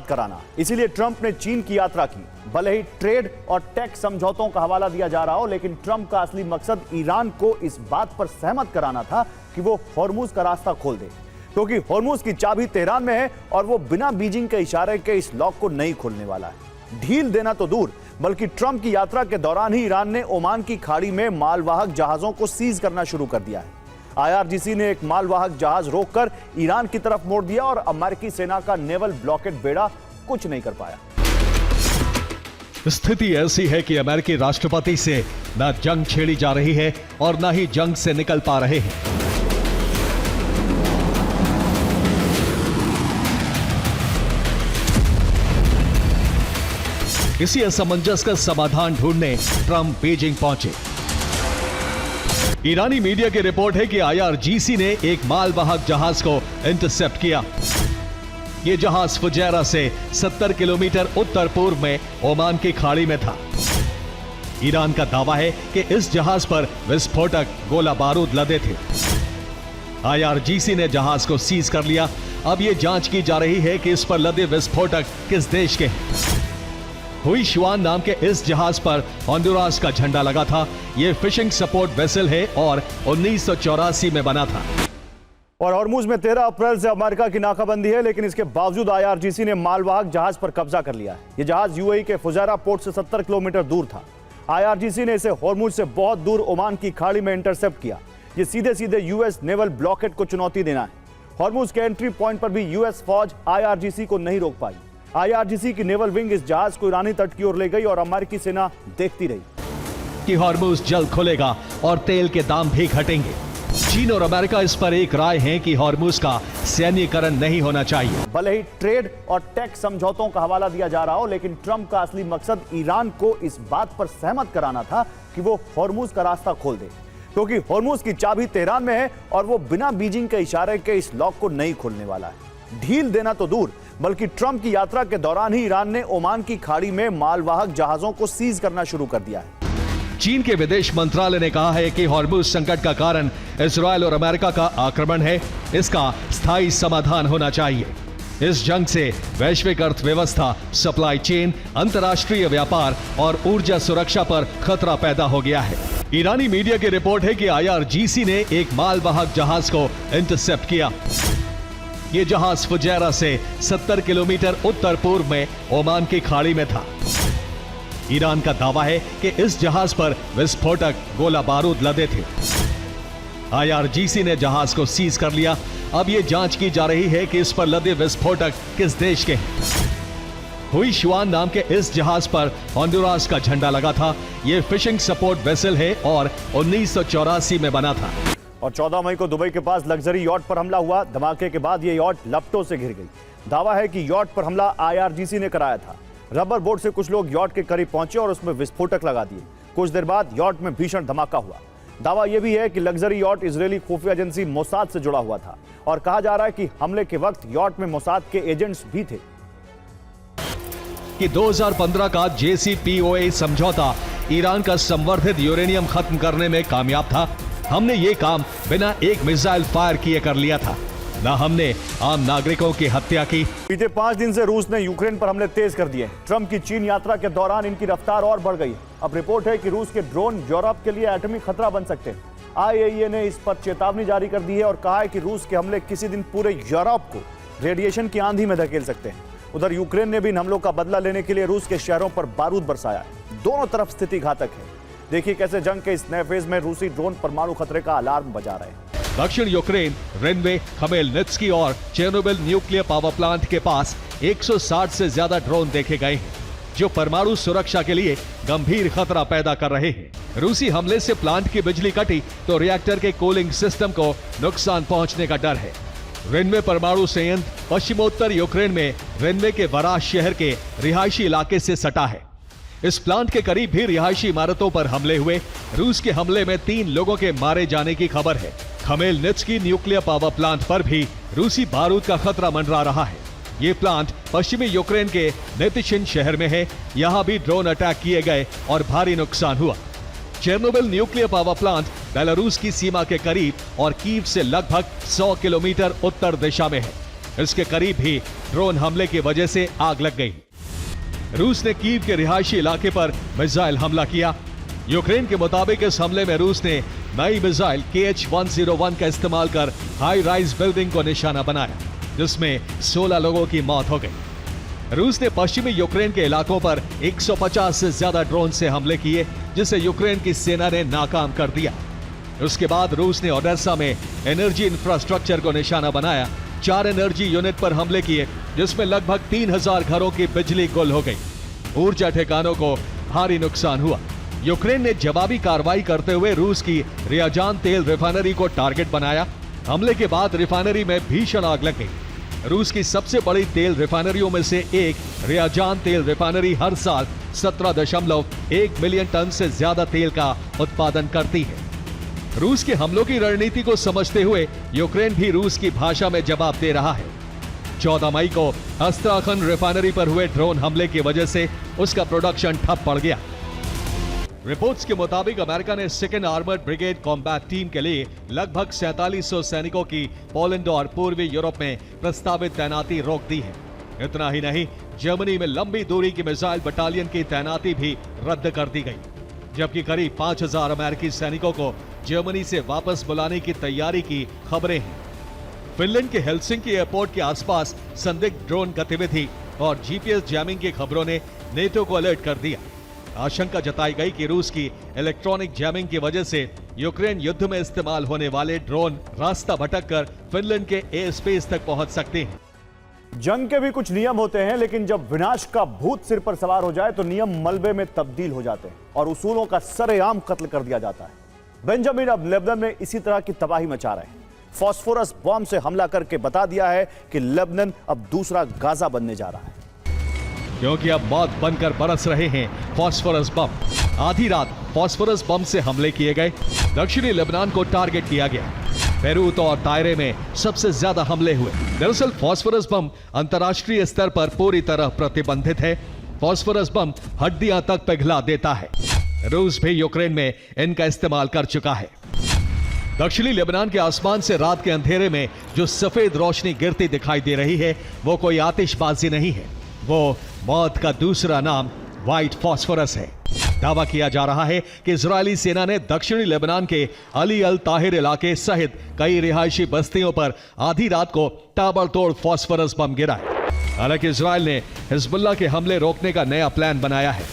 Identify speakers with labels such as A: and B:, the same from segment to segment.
A: कराना, इसीलिए ट्रंप ने चीन की यात्रा की। भले ही ट्रेड और टैक्स समझौतों का हवाला दिया जा रहा हो, लेकिन ट्रंप का असली मकसद ईरान को इस बात पर सहमत कराना था कि वो हॉर्मुज का रास्ता खोल दे, क्योंकि हॉर्मुज की चाबी तेहरान में है और वो बिना बीजिंग के इशारे के इस लॉक को नहीं खोलने वाला है। ढील देना तो दूर, बल्कि ट्रंप की यात्रा के दौरान ही ईरान ने ओमान की खाड़ी में मालवाहक जहाजों को सीज करना शुरू कर दिया है। IRGC ने एक मालवाहक जहाज रोककर ईरान की तरफ मोड़ दिया और अमेरिकी सेना का नेवल ब्लॉकेड बेड़ा कुछ नहीं कर पाया।
B: स्थिति ऐसी है कि अमेरिकी राष्ट्रपति से न जंग छेड़ी जा रही है और न ही जंग से निकल पा रहे हैं। इसी असमंजस का समाधान ढूंढने ट्रंप बीजिंग पहुंचे। ईरानी मीडिया की रिपोर्ट है कि IRGC ने एक मालवाहक जहाज को इंटरसेप्ट किया। यह जहाज फुजैरा से 70 किलोमीटर उत्तर पूर्व में ओमान की खाड़ी में था। ईरान का दावा है कि इस जहाज पर विस्फोटक गोला बारूद लदे थे। IRGC ने जहाज को सीज कर लिया। अब यह जांच की जा रही है कि इस पर लदे विस्फोटक किस देश के हैं। हुई शुआन नाम के इस जहाज पर होंडुरास का झंडा लगा था। यह फिशिंग सपोर्ट वेसल है और 1984 में बना था।
A: और हॉर्मुज में 13 अप्रैल से अमेरिका की नाकाबंदी है, लेकिन इसके बावजूद IRGC ने मालवाहक जहाज पर कब्जा कर लिया है। यह जहाज UAE के फुजैरा पोर्ट से 70 किलोमीटर दूर था। IRGC ने इसे हॉर्मुज से बहुत दूर ओमान की खाड़ी में इंटरसेप्ट किया। यह सीधे सीधे US नेवल ब्लॉकेड को चुनौती देना है। हॉर्मुज के एंट्री पॉइंट पर भी US फौज IRGC को नहीं रोक पाई। IRGC की नेवल विंग इस जहाज को ईरानी तट की ओर ले गई और अमेरिकी सेना देखती रही
B: कि हॉर्मुज जल्द खुलेगा और तेल के दाम भी घटेंगे। चीन और अमेरिका इस पर एक राय है कि हॉर्मुज का सैन्यीकरण नहीं होना चाहिए।
A: भले ही ट्रेड और टैक्स समझौतों का हवाला दिया जा रहा हो, लेकिन ट्रंप का असली मकसद ईरान को इस बात पर सहमत कराना था कि वो हॉर्मुज का रास्ता खोल दे, क्योंकि हॉर्मुज की चाबी तेहरान में है और वो बिना बीजिंग के इशारे के इस लॉक को नहीं खोलने वाला है। ढील देना तो दूर, बल्कि ट्रंप की यात्रा के दौरान ही ईरान ने ओमान की खाड़ी में मालवाहक जहाजों को सीज करना शुरू कर दिया है।
B: चीन के विदेश मंत्रालय ने कहा है कि हॉर्मुज संकट का कारण इजरायल और अमेरिका का आक्रमण है। इसका स्थायी समाधान होना चाहिए। इस जंग से वैश्विक अर्थव्यवस्था, सप्लाई चेन, अंतर्राष्ट्रीय व्यापार और ऊर्जा सुरक्षा पर खतरा पैदा हो गया है। ईरानी मीडिया की रिपोर्ट है कि IRGC ने एक मालवाहक जहाज को इंटरसेप्ट किया। यह जहाज फुजैरा से 70 किलोमीटर उत्तर पूर्व में ओमान की खाड़ी में था। ईरान का दावा है कि इस जहाज पर विस्फोटक गोला बारूद लदे थे। IRGC ने जहाज को सीज कर लिया। अब यह जांच की जा रही है कि इस पर लदे विस्फोटक किस देश के हैं। हुई शुआन नाम के इस जहाज पर होंडुरास का झंडा लगा था। यह फिशिंग सपोर्ट वेसल है और 1984 में बना था।
A: और 14 मई को दुबई के पास लग्जरी यॉट पर हमला हुआ। धमाके के बाद यह यॉट लपटों से घिर गई। दावा है कि यॉट पर हमला IRGC ने कराया था। रबर बोट से कुछ लोग यॉट के करीब पहुंचे और उसमें विस्फोटक लगा दिए। कुछ देर बाद यॉट में भीषण धमाका हुआ। दावा यह भी है कि लग्जरी यॉट इजरायली खुफिया एजेंसी मोसाद से जुड़ा हुआ था और कहा जा रहा है कि हमले के वक्त यॉट में मोसाद के एजेंट्स भी थे।
B: कि 2015 का JCPOA समझौता ईरान का संवर्धित यूरेनियम खत्म करने में कामयाब था। हमने ये काम बिना एक मिसाइल फायर किए कर लिया था, ना हमने आम नागरिकों की हत्या की।
A: बीते 5 दिन से रूस ने यूक्रेन पर हमले तेज कर दिए। ट्रंप की चीन यात्रा के दौरान इनकी रफ्तार और बढ़ गई। अब रिपोर्ट है कि रूस के ड्रोन यूरोप के लिए एटॉमिक खतरा बन सकते हैं। IAEA ने इस पर चेतावनी जारी कर दी है और कहा है कि रूस के हमले किसी दिन पूरे यूरोप को रेडिएशन की आंधी में धकेल सकते हैं। उधर यूक्रेन ने भी इन हमलों का बदला लेने के लिए रूस के शहरों पर बारूद बरसाया है। दोनों तरफ स्थिति घातक है। देखिए कैसे जंग के इस नए फेज में रूसी ड्रोन परमाणु खतरे का अलार्म बजा रहे हैं।
B: दक्षिण यूक्रेन, रेनवे, खमेलनित्स्की और चेर्नोबिल न्यूक्लियर पावर प्लांट के पास 160 से ज्यादा ड्रोन देखे गए हैं, जो परमाणु सुरक्षा के लिए गंभीर खतरा पैदा कर रहे हैं। रूसी हमले से प्लांट की बिजली कटी तो रिएक्टर के कूलिंग सिस्टम को नुकसान पहुंचने का डर है। रेनवे परमाणु संयंत्र पश्चिमोत्तर यूक्रेन में रेनवे के वराज शहर के रिहायशी इलाके से सटा है। इस प्लांट के करीब भी रिहायशी इमारतों पर हमले हुए। रूस के हमले में 3 लोगों के मारे जाने की खबर है। खमेलनित्स्की न्यूक्लियर पावर प्लांट पर भी रूसी बारूद का खतरा मंडरा रहा है। ये प्लांट पश्चिमी यूक्रेन के नेतिशिन शहर में है। यहां भी ड्रोन अटैक किए गए और भारी नुकसान हुआ। Chernobyl nuclear power plant Belarus की सीमा के करीब और कीव से लगभग 100 किलोमीटर उत्तर दिशा में है। इसके करीब भी ड्रोन हमले की वजह से आग लग गई। रूस ने कीव के रिहायशी इलाके पर मिसाइल हमला किया। यूक्रेन के मुताबिक इस हमले में रूस ने नई मिसाइल KH-101 का इस्तेमाल कर हाई राइज बिल्डिंग को निशाना बनाया, जिसमें 16 लोगों की मौत हो गई। रूस ने पश्चिमी यूक्रेन के इलाकों पर 150 से ज्यादा ड्रोन से हमले किए, जिसे यूक्रेन की सेना ने नाकाम कर दिया। उसके बाद रूस ने ओडेसा में एनर्जी इंफ्रास्ट्रक्चर को निशाना बनाया, 4 एनर्जी यूनिट पर हमले किए, जिसमें लगभग 3000 घरों की बिजली गुल हो गई। ऊर्जा ठिकानों को भारी नुकसान हुआ। यूक्रेन ने जवाबी कार्रवाई करते हुए रूस की रियाजान तेल रिफाइनरी को टारगेट बनाया। हमले के बाद रिफाइनरी में भीषण आग लग गई। रूस की सबसे बड़ी तेल रिफाइनरियों में से एक रियाजान तेल रिफाइनरी हर साल 17.1 मिलियन टन से ज्यादा तेल का उत्पादन करती है। रूस के हमलों की रणनीति को समझते हुए यूक्रेन भी रूस की भाषा में जवाब दे रहा है। 14 मई को अस्त्राखन रिफाइनरी पर हुए ड्रोन हमले की वजह से उसका प्रोडक्शन ठप पड़ गया। रिपोर्ट्स के मुताबिक अमेरिका ने second armoured brigade combat team के लिए लगभग 4700 सैनिकों की पोलैंड और पूर्वी यूरोप में प्रस्तावित तैनाती रोक दी है। इतना ही नहीं, जर्मनी में लंबी दूरी की मिसाइल बटालियन की तैनाती भी रद्द कर दी गई, जबकि करीब 5000 अमेरिकी सैनिकों को जर्मनी से वापस बुलाने की तैयारी की खबरें हैं। फिनलैंड के हेलसिंकी एयरपोर्ट के आसपास संदिग्ध ड्रोन गतिविधि और जीपीएस जैमिंग की खबरों ने नेटो को अलर्ट कर दिया। आशंका जताई गई कि रूस की इलेक्ट्रॉनिक जैमिंग की वजह से यूक्रेन युद्ध में इस्तेमाल होने वाले ड्रोन रास्ता भटककर फिनलैंड के एयर स्पेस तक पहुंच सकते हैं।
A: जंग के भी कुछ नियम होते हैं, लेकिन जब विनाश का भूत सिर पर सवार हो जाए तो नियम मलबे में तब्दील हो जाते हैं और उसूलों का सरेआम कत्ल कर दिया जाता है। बेंजामिन अब लेबनान में इसी तरह की तबाही मचा रहे हैं। फास्फोरस बॉम्ब से हमला करके बता दिया है कि लेबनान अब दूसरा गाजा बनने जा रहा है,
B: क्योंकि अब मौत बनकर बरस रहे हैं फास्फोरस बम। आधी रात फास्फोरस बम से हमले किए गए। दक्षिणी लेबनान को टारगेट किया गया। बेरूत और तायरे में सबसे ज्यादा हमले हुए। दरअसल फास्फोरस बम अंतर्राष्ट्रीय स्तर पर पूरी तरह प्रतिबंधित है। फास्फोरस बम हड्डियां तक पिघला देता है। रूस भी यूक्रेन में इनका इस्तेमाल कर चुका है। दक्षिणी लेबनान के आसमान से रात के अंधेरे में जो सफेद रोशनी गिरती दिखाई दे रही है, वो कोई आतिशबाजी नहीं है, वो मौत का दूसरा नाम व्हाइट फास्फोरस है। दावा किया जा रहा है कि इजरायली सेना ने दक्षिणी लेबनान के अली अल ताहिर इलाके सहित कई रिहायशी बस्तियों पर आधी रात को ताबड़तोड़ फास्फोरस बम गिराए। हालांकि इजरायल ने हिजबुल्लाह के हमले रोकने का नया प्लान बनाया है।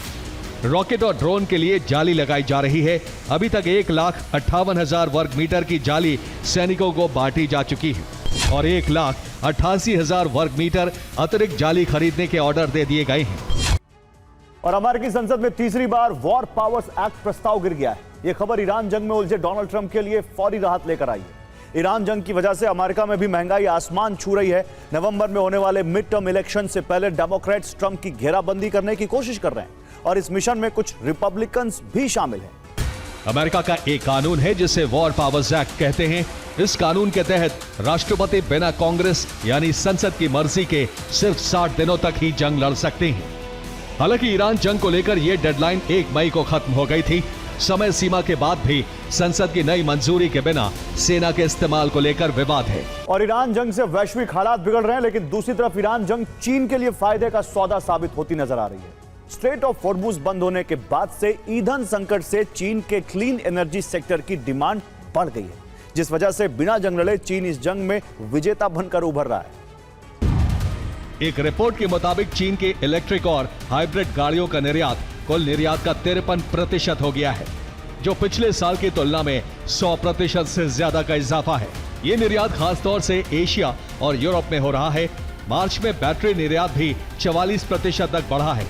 B: रॉकेट और ड्रोन के लिए जाली लगाई जा रही है। अभी तक 1,58,000 वर्ग मीटर की जाली सैनिकों को बांटी जा चुकी है और 1,88,000 वर्ग मीटर अतिरिक्त जाली खरीदने के ऑर्डर दे दिए गए हैं।
A: और अमेरिकी संसद में तीसरी बार वॉर पावर्स एक्ट प्रस्ताव गिर गया है। यह खबर ईरान जंग में उलझे डोनाल्ड ट्रंप के लिए फौरी राहत लेकर आई है। ईरान जंग की वजह से अमेरिका में भी महंगाई आसमान छू रही है। नवंबर में होने वाले मिड टर्म इलेक्शन से पहले डेमोक्रेट्स ट्रंप की घेराबंदी करने की कोशिश कर रहे हैं और इस मिशन में कुछ रिपब्लिकन्स भी शामिल हैं।
B: अमेरिका का एक कानून है जिसे वॉर पावर्स एक्ट कहते हैं। इस कानून के तहत राष्ट्रपति बिना कांग्रेस यानी संसद की मर्जी के सिर्फ 60 दिनों तक ही जंग लड़ सकते हैं। हालांकि ईरान जंग को लेकर यह डेडलाइन 1 मई को खत्म हो गई थी। समय सीमा के बाद भी संसद की नई मंजूरी के बिना सेना के इस्तेमाल को लेकर विवाद है।
A: और ईरान जंग से वैश्विक हालात बिगड़ रहे हैं, लेकिन दूसरी तरफ ईरान जंग चीन के लिए फायदे का सौदा साबित होती नजर आ रही है। स्ट्रेट ऑफ हॉर्मुज बंद होने के बाद से ईंधन संकट से चीन के क्लीन एनर्जी सेक्टर की डिमांड बढ़ गई है, जिस वजह से बिना जंग लड़े चीन इस जंग में विजेता बनकर उभर रहा है।
B: एक रिपोर्ट के मुताबिक चीन के इलेक्ट्रिक और हाइब्रिड गाड़ियों का निर्यात कुल निर्यात का 53% हो गया है, जो पिछले साल की तुलना में 100% से ज्यादा का इजाफा है। ये निर्यात खासतौर से एशिया और यूरोप में हो रहा है। मार्च में बैटरी निर्यात भी 44% तक बढ़ा है।